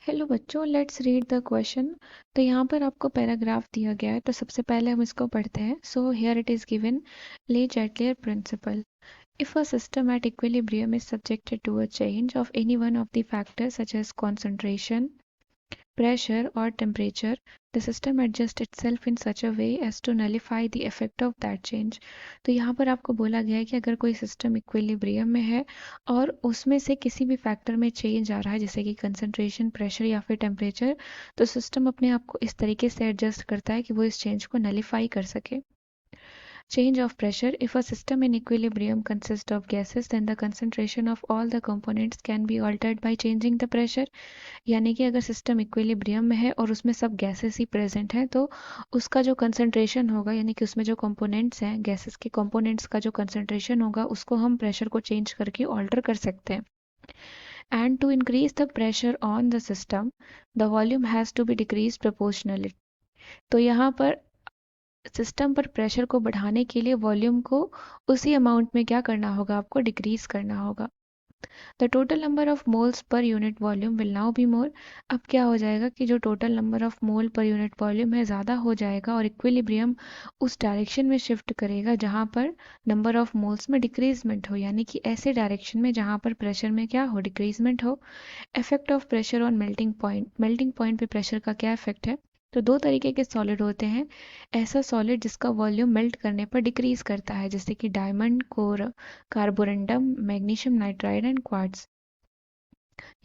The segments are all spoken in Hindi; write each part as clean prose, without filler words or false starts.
हेलो बच्चों, लेट्स रीड द क्वेश्चन। तो यहाँ पर आपको पैराग्राफ दिया गया है, तो सबसे पहले हम इसको पढ़ते हैं। So here it is given, Le Chatelier principle. If a system at equilibrium is subjected to a change of any one of the factors such as concentration, pressure or temperature, the system adjusts itself in such a way as to nullify the effect of that change. तो यहाँ पर आपको बोला गया है कि अगर कोई सिस्टम इक्विलिब्रियम में है और उसमें से किसी भी फैक्टर में चेंज आ रहा है, जैसे कि कंसंट्रेशन, प्रेशर या फिर टेम्परेचर, तो सिस्टम अपने आप को इस तरीके से एडजस्ट करता है कि वो इस चेंज को नलीफाई कर सके। Change of pressure. If a system in equilibrium consists of gases, then the concentration of all the components can be altered by changing the pressure. यानी कि अगर सिस्टम इक्विलिब्रियम में है और उसमें सब गैसेस ही प्रेजेंट हैं, तो उसका जो कंसंट्रेशन होगा, यानी कि उसमें जो कंपोनेंट्स हैं, गैसेस के कंपोनेंट्स का जो कंसंट्रेशन होगा, उसको हम प्रेशर को चेंज करके ऑल्टर कर सकते हैं। And to increase the pressure on the system, the volume has to be decrease proportionally. तो यहाँ पर सिस्टम पर प्रेशर को बढ़ाने के लिए वॉल्यूम को उसी अमाउंट में क्या करना होगा, आपको डिक्रीज करना होगा। The total number of moles per unit volume will now be more. अब क्या हो जाएगा कि जो total number of mole per unit volume है ज़्यादा हो जाएगा और इक्विलिब्रियम उस डायरेक्शन में शिफ्ट करेगा जहाँ पर नंबर ऑफ मोल्स में डिक्रीजमेंट हो, यानी कि ऐसे डायरेक्शन में जहाँ पर प्रेशर में क्या हो, डिक्रीजमेंट हो। Effect of pressure on melting point. Melting point पे प्रेशर का क्या इफेक्ट है? तो दो तरीके के सॉलिड होते हैं। ऐसा सॉलिड जिसका वॉल्यूम मेल्ट करने पर डिक्रीज करता है, जैसे कि diamond, core, Carborundum, magnesium nitride and quartz.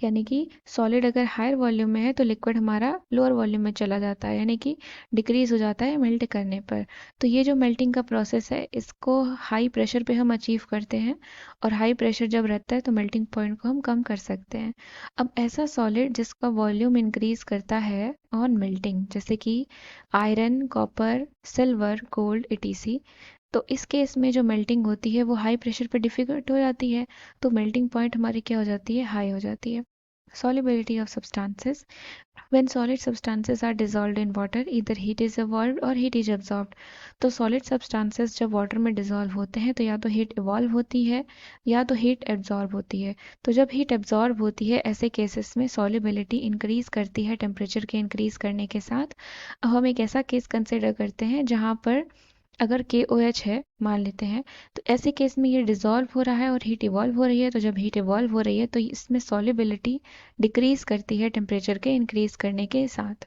यानी कि सॉलिड अगर हायर वॉल्यूम में है तो लिक्विड हमारा लोअर वॉल्यूम में चला जाता है, यानी कि डिक्रीज हो जाता है मेल्ट करने पर। तो ये जो मेल्टिंग का प्रोसेस है, इसको हाई प्रेशर पे हम अचीव करते हैं, और हाई प्रेशर जब रहता है तो मेल्टिंग पॉइंट को हम कम कर सकते हैं। अब ऐसा सॉलिड जिसका वॉल्यूम इंक्रीज करता है ऑन मेल्टिंग, जैसे कि iron, copper, silver, gold etc., तो इस केस में जो मेल्टिंग होती है वो हाई प्रेशर पे डिफिकल्ट हो जाती है, तो मेल्टिंग पॉइंट हमारी क्या हो जाती है, हाई हो जाती है। Solubility of substances. When solid substances are dissolved in water, either heat is evolved or heat is absorbed. तो solid substances जब water में dissolve होते हैं तो या तो heat evolve होती है या तो heat absorb होती है। तो जब heat absorb होती है, ऐसे cases में solubility increase करती है temperature के increase करने के साथ। अब हम एक ऐसा केस कंसिडर करते हैं जहाँ पर अगर KOH है, मान लेते हैं, तो ऐसे केस में ये डिसॉल्व हो रहा है और हीट इवॉल्व हो रही है। तो जब हीट इवॉल्व हो रही है तो इसमें सॉल्युबिलिटी डिक्रीज करती है टेम्परेचर के इंक्रीज करने के साथ।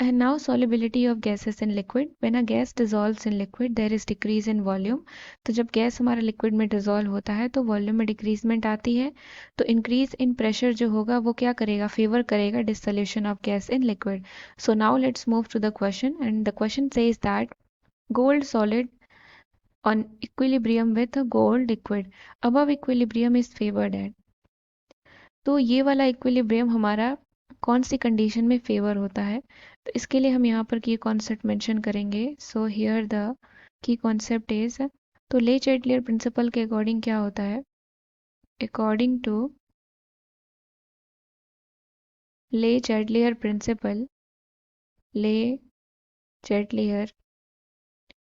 And now solubility of gases in liquid. When a gas dissolves in liquid there is decrease in volume. तो जब गैस हमारा लिक्विड में डिसॉल्व होता है तो वॉल्यूम में डिक्रीजमेंट आती है। तो इंक्रीज इन प्रेशर जो होगा वो क्या करेगा, फेवर करेगा dissolution of gas in liquid. So now let's move to the question, and the question says that gold solid on equilibrium with a gold liquid above equilibrium is favored at। तो ये वाला इक्विलिब्रियम हमारा कौन सी कंडीशन में फेवर होता है, तो इसके लिए हम यहाँ पर की कॉन्सेप्ट मेंशन करेंगे। So here the key concept is, तो ले चैटलियर प्रिंसिपल के अकॉर्डिंग क्या होता है, अकॉर्डिंग टू ले चैटलियर प्रिंसिपल, ले Chatelier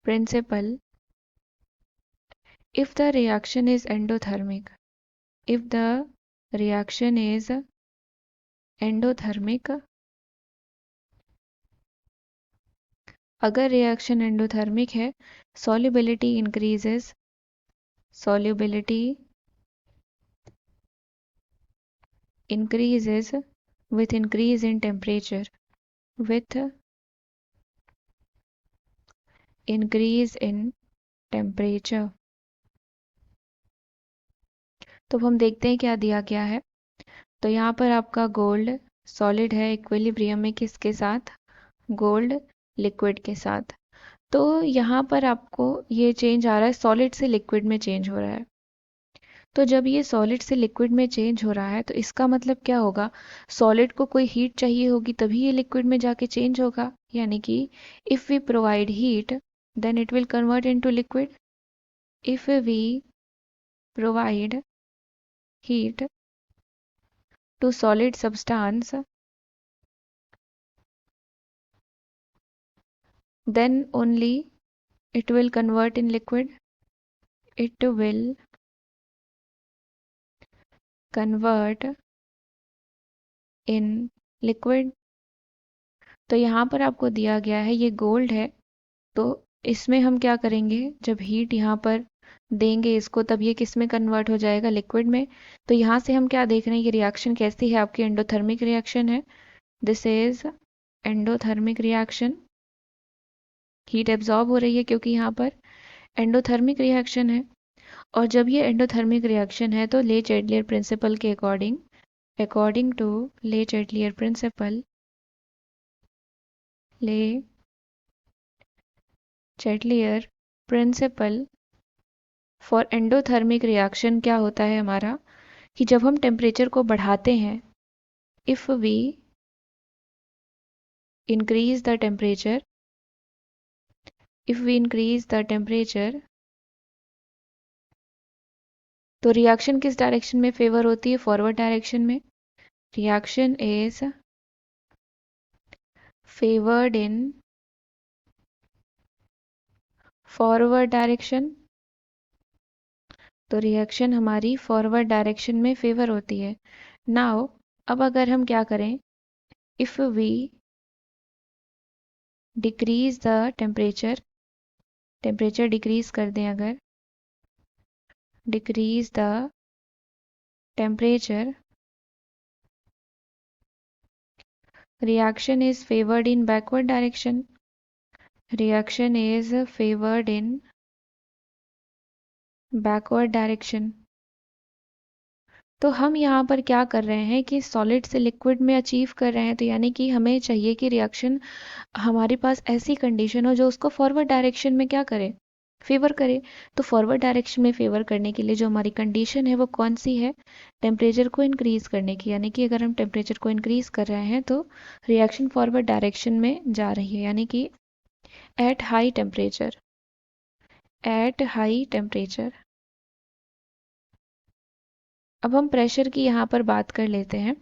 principle, if the reaction is endothermic, if the reaction is endothermic, अगर रिएक्शन एंडोथर्मिक है, solubility increases, solubility increases with increase in temperature, with increase in temperature। तो हम देखते हैं क्या दिया गया है। तो यहाँ पर आपका गोल्ड सॉलिड है इक्विलिब्रियम में, किसके साथ, गोल्ड लिक्विड के साथ। तो यहाँ पर आपको ये चेंज आ रहा है, सॉलिड से लिक्विड में चेंज हो रहा है। तो जब ये सॉलिड से लिक्विड में चेंज हो रहा है तो इसका मतलब क्या होगा, सॉलिड को कोई हीट चाहिए होगी तभी ये लिक्विड में जाके चेंज होगा। यानी कि if we provide heat then it will convert into liquid. If we provide heat to solid substance then only it will convert in liquid, it will convert in liquid. तो यहाँ पर आपको दिया गया है ये गोल्ड है, तो इसमें हम क्या करेंगे, जब हीट यहाँ पर देंगे इसको तब ये किस में कन्वर्ट हो जाएगा, लिक्विड में। तो यहाँ से हम क्या देख रहे हैं, ये रिएक्शन कैसी है, आपकी एंडोथर्मिक रिएक्शन है। This is endothermic reaction. Heat absorb हो रही है क्योंकि यहाँ पर एंडोथर्मिक रिएक्शन है। और जब ये एंडोथर्मिक रिएक्शन है तो ले चैडलियर प्रिंसिपल के अकॉर्डिंग, अकॉर्डिंग टू ले चैडलियर प्रिंसिपल, ले चैडलियर प्रिंसिपल फॉर एंडोथर्मिक रिएक्शन क्या होता है हमारा, कि जब हम टेम्परेचर को बढ़ाते हैं, if we increase the temperature, if we increase the temperature, तो रिएक्शन किस डायरेक्शन में फेवर होती है, फॉरवर्ड डायरेक्शन में। Reaction is favoured in forward direction, तो रिएक्शन हमारी फॉरवर्ड डायरेक्शन में फेवर होती है। नाउ अब अगर हम क्या करें, if we decrease the temperature, temperature decrease कर दें अगर, decrease the temperature, reaction is favored in backward direction, reaction is favored in backward direction। तो हम यहाँ पर क्या कर रहे हैं कि सॉलिड से लिक्विड में अचीव कर रहे हैं, तो यानी कि हमें चाहिए कि रिएक्शन हमारे पास ऐसी कंडीशन हो जो उसको फॉरवर्ड डायरेक्शन में क्या करे, फेवर करे। तो फॉरवर्ड डायरेक्शन में फेवर करने के लिए जो हमारी कंडीशन है वो कौन सी है, टेम्परेचर को इंक्रीज करने की। यानी कि अगर हम टेम्परेचर को इंक्रीज कर रहे हैं तो रिएक्शन फॉरवर्ड डायरेक्शन में जा रही है, यानी कि at high temperature, at high temperature. अब हम प्रेशर की यहाँ पर बात कर लेते हैं।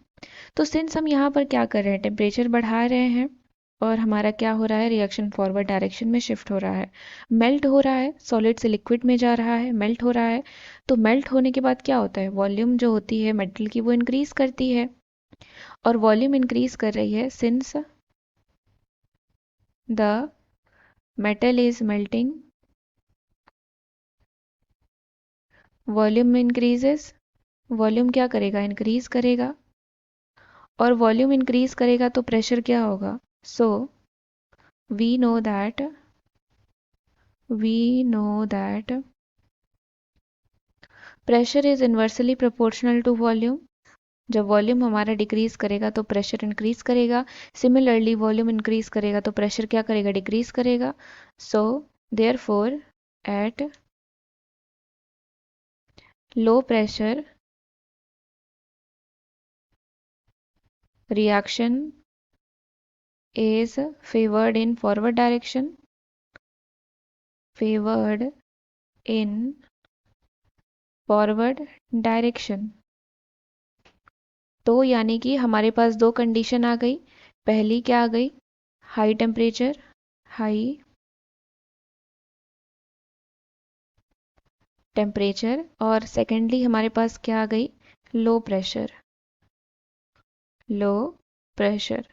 तो सिंस हम यहाँ पर क्या कर रहे हैं, टेम्परेचर बढ़ा रहे हैं और हमारा क्या हो रहा है, रिएक्शन फॉरवर्ड डायरेक्शन में शिफ्ट हो रहा है, मेल्ट हो रहा है, सॉलिड से लिक्विड में जा रहा है, मेल्ट हो रहा है। तो मेल्ट होने के बाद क्या होता है, वॉल्यूम जो होती है मेटल की वो इंक्रीज करती है, और वॉल्यूम इंक्रीज कर रही है since the metal is melting, volume increases, volume क्या करेगा, इंक्रीज करेगा, और वॉल्यूम इंक्रीज करेगा तो प्रेशर क्या होगा। So we know that, we know that pressure is inversely proportional to volume. जब वॉल्यूम हमारा डिक्रीज करेगा तो प्रेशर इंक्रीज करेगा, सिमिलरली वॉल्यूम इंक्रीज करेगा तो प्रेशर क्या करेगा, डिक्रीज करेगा। So therefore at low pressure reaction is favored in forward direction, favored in forward direction। तो यानी कि हमारे पास दो कंडीशन आ गई, पहली क्या आ गई, हाई टेम्परेचर, हाई टेम्परेचर, और सेकेंडली हमारे पास क्या आ गई, लो प्रेशर, लो प्रेशर।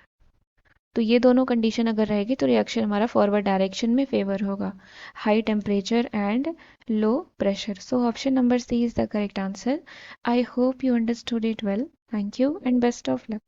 तो ये दोनों कंडीशन अगर रहेगी तो रिएक्शन हमारा फॉरवर्ड डायरेक्शन में फेवर होगा, high temperature and low pressure. So option number C is the correct answer. I hope you understood it well. Thank you and best of luck.